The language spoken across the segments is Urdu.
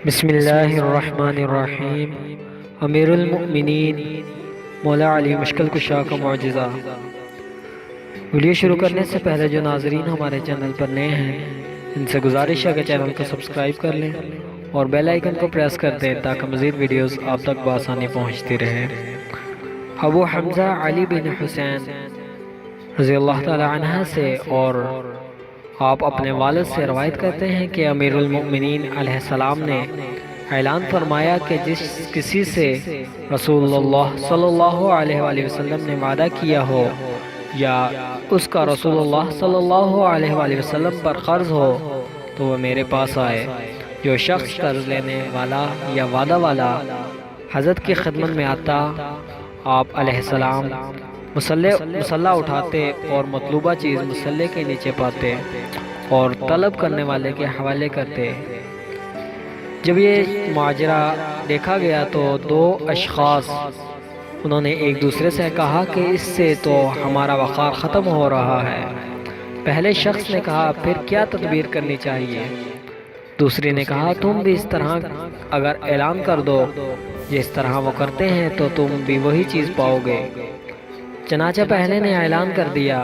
بسم اللہ الرحمن الرحیم۔ امیر المؤمنین مولا علی مشکل کشا کا معجزہ۔ ویڈیو شروع کرنے سے پہلے جو ناظرین ہمارے چینل پر نئے ہیں ان سے گزارش ہے کہ چینل کو سبسکرائب کر لیں اور بیل آئیکن کو پریس کر دیں تاکہ مزید ویڈیوز آپ تک بآسانی پہنچتی رہے۔ ابو حمزہ علی بن حسین رضی اللہ تعالی عنہ سے اور آپ اپنے والد سے روایت کرتے ہیں کہ امیر المؤمنین علیہ السلام نے اعلان فرمایا کہ جس کسی سے رسول اللہ صلی اللہ علیہ وآلہ وسلم نے وعدہ کیا ہو یا اس کا رسول اللہ صلی اللہ علیہ وآلہ وسلم پر قرض ہو تو وہ میرے پاس آئے۔ جو شخص قرض لینے والا یا وعدہ والا حضرت کی خدمت میں آتا، آپ علیہ السلام مسلح اٹھاتے اور مطلوبہ چیز مسلح کے نیچے پاتے اور طلب کرنے والے کے حوالے کرتے۔ جب یہ ماجرا دیکھا گیا تو دو اشخاص انہوں نے ایک دوسرے سے کہا کہ اس سے تو ہمارا وقار ختم ہو رہا ہے۔ پہلے شخص نے کہا پھر کیا تدبیر کرنی چاہیے؟ دوسرے نے کہا تم بھی اس طرح اگر اعلان کر دو جس طرح وہ کرتے ہیں تو تم بھی وہی چیز پاؤ گے۔ چنانچہ پہلے نے اعلان کر دیا۔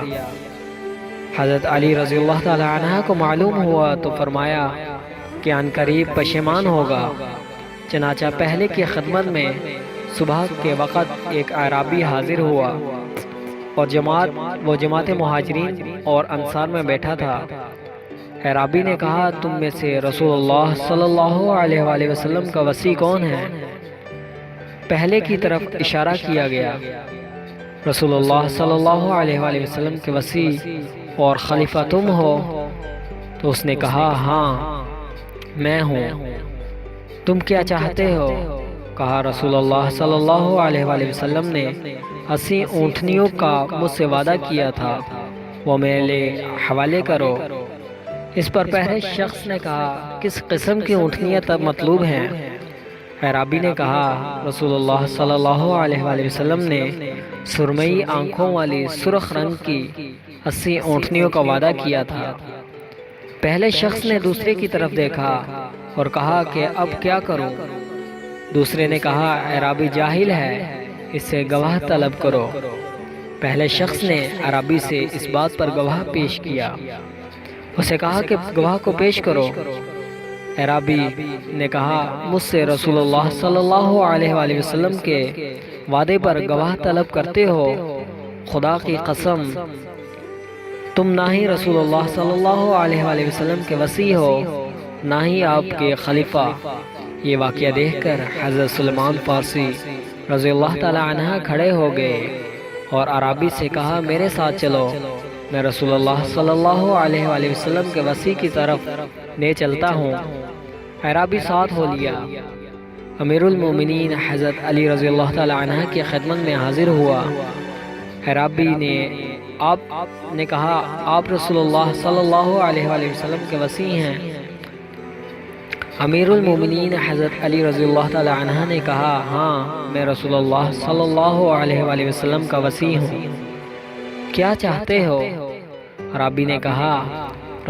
حضرت علی رضی اللہ تعالی عنہ کو معلوم ہوا تو فرمایا کہ ان قریب پشیمان ہوگا۔ چنانچہ پہلے کی خدمت میں صبح کے وقت ایک اعرابی حاضر ہوا اور وہ جماعت مہاجرین اور انصار میں بیٹھا تھا۔ اعرابی نے کہا تم میں سے رسول اللہ صلی اللہ علیہ وآلہ وسلم کا وصی کون ہے؟ پہلے کی طرف اشارہ کیا گیا۔ رسول اللہ صلی اللہ علیہ وآلہ وسلم کے وصی اور خلیفہ تم ہو؟ تو اس نے کہا ہاں میں ہوں۔ تم کیا چاہتے ہو؟ کہا رسول اللہ صلی اللہ علیہ وآلہ وسلم نے 80 اونٹنیوں کا مجھ سے وعدہ کیا تھا، وہ میرے حوالے کرو۔ اس پر پہلے شخص نے کہا کس قسم کی اونٹنیاں تب مطلوب ہیں؟ اعرابی نے کہا رسول اللہ صلی اللہ علیہ وآلہ وسلم نے سرمئی آنکھوں والی سرخ رنگ کی 80 اونٹنیوں کا وعدہ کیا تھا۔ پہلے شخص نے دوسرے کی طرف دیکھا اور کہا کہ اب کیا کروں؟ دوسرے نے کہا اعرابی جاہل ہے، اس سے گواہ طلب کرو۔ پہلے شخص نے اعرابی سے اس بات پر گواہ پیش کیا۔ اسے کہا کہ گواہ کو پیش کرو۔ اعرابی نے کہا مجھ سے رسول اللہ صلی اللہ علیہ وآلہ وسلم کے وعدے پر گواہ طلب کرتے ہو؟ خدا کی قسم تم نہ ہی رسول اللہ صلی اللہ علیہ وآلہ وسلم کے وصی ہو نہ ہی آپ کے خلیفہ۔ یہ واقعہ دیکھ کر حضرت سلمان فارسی رضی اللہ تعالی عنہ کھڑے ہو گئے اور اعرابی سے کہا میرے ساتھ چلو، میں رسول اللہ صلی اللہ علیہ وآلہ وسلم کے وصی کی طرف لے چلتا ہوں۔ اعرابی ساتھ ہو لیا۔ امیر المومنین حضرت علی رضی اللہ تعالی عنہ کی خدمت میں حاضر ہوا۔ اعرابی نے کہا آپ رسول اللہ صلی اللہ علیہ وآلہ وسلم کے وصی ہیں؟ امیر المومنین حضرت علی رضی اللہ تعالی عنہ نے کہا ہاں میں رسول اللہ صلی اللہ علیہ وآلہ وسلم کا وصی ہوں۔ کیا چاہتے ہو؟ اعرابی نے کہا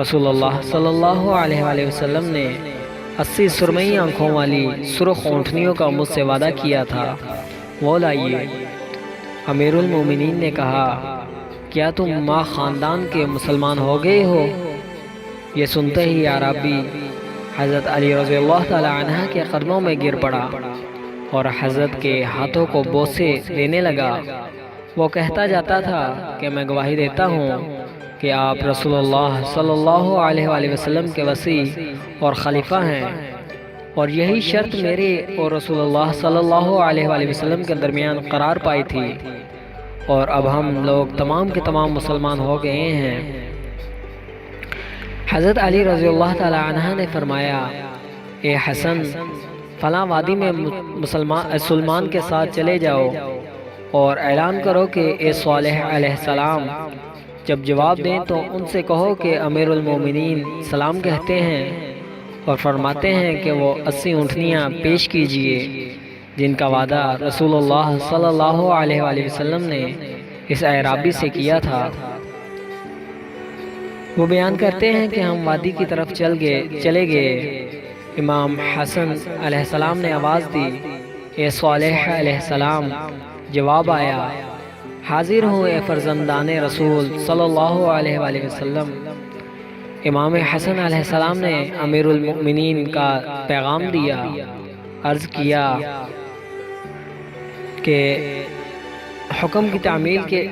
رسول اللہ صلی اللہ علیہ وآلہ وسلم نے 80 سرمئی آنکھوں والی سرخ اونٹنیوں کا مجھ سے وعدہ کیا تھا، وہ لائیے۔ امیر المومنین نے کہا کیا تم ماں خاندان کے مسلمان ہو گئے ہو؟ یہ سنتے ہی اعرابی حضرت علی رضی اللہ تعالی عنہ کے قدموں میں گر پڑا اور حضرت کے ہاتھوں کو بوسے دینے لگا۔ وہ کہتا جاتا تھا کہ میں گواہی دیتا ہوں کہ آپ رسول اللہ صلی اللہ علیہ وآلہ وسلم کے وصی اور خلیفہ ہیں، اور یہی شرط میرے اور رسول اللہ صلی اللہ علیہ وآلہ وسلم کے درمیان قرار پائی تھی، اور اب ہم لوگ تمام کے تمام مسلمان ہو گئے ہیں۔ حضرت علی رضی اللہ تعالی عنہ نے فرمایا اے حسن فلاں وادی میں سلمان کے ساتھ چلے جاؤ اور اعلان کرو کہ اے صالح علیہ السلام جب جواب دیں تو ان سے کہو کہ امیر المومنین سلام کہتے ہیں اور فرماتے ہیں کہ وہ 80 اونٹنیاں پیش کیجئے جن کا وعدہ رسول اللہ صلی اللہ علیہ وآلہ وسلم نے اس اعرابی سے کیا تھا۔ وہ بیان کرتے ہیں کہ ہم وادی کی طرف چلے گئے امام حسن علیہ السلام نے آواز دی، اے صالح علیہ السلام۔ جواب آیا، حاضر ہوں اے فرزندان رسول صلی اللہ علیہ وآلہ وسلم۔ امام حسن علیہ السلام نے امیر المؤمنین کا پیغام دیا، عرض کیا کہ حکم کی تعمیل کے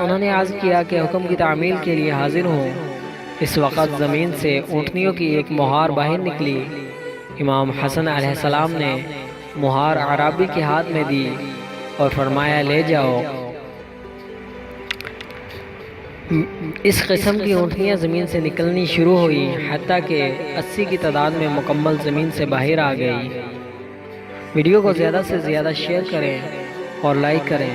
انہوں نے عرض کیا کہ حکم کی تعمیل کے لیے حاضر ہوں۔ اس وقت زمین سے اونٹنیوں کی ایک مہار باہر نکلی۔ امام حسن علیہ السلام نے مہار عرابی کے ہاتھ میں دی اور فرمایا، لے جاؤ۔ اس قسم کی اونٹنیاں زمین سے نکلنی شروع ہوئی، حتیٰ کہ 80 کی تعداد میں مکمل زمین سے باہر آ گئی۔ ویڈیو کو زیادہ سے زیادہ شیئر کریں اور لائک کریں۔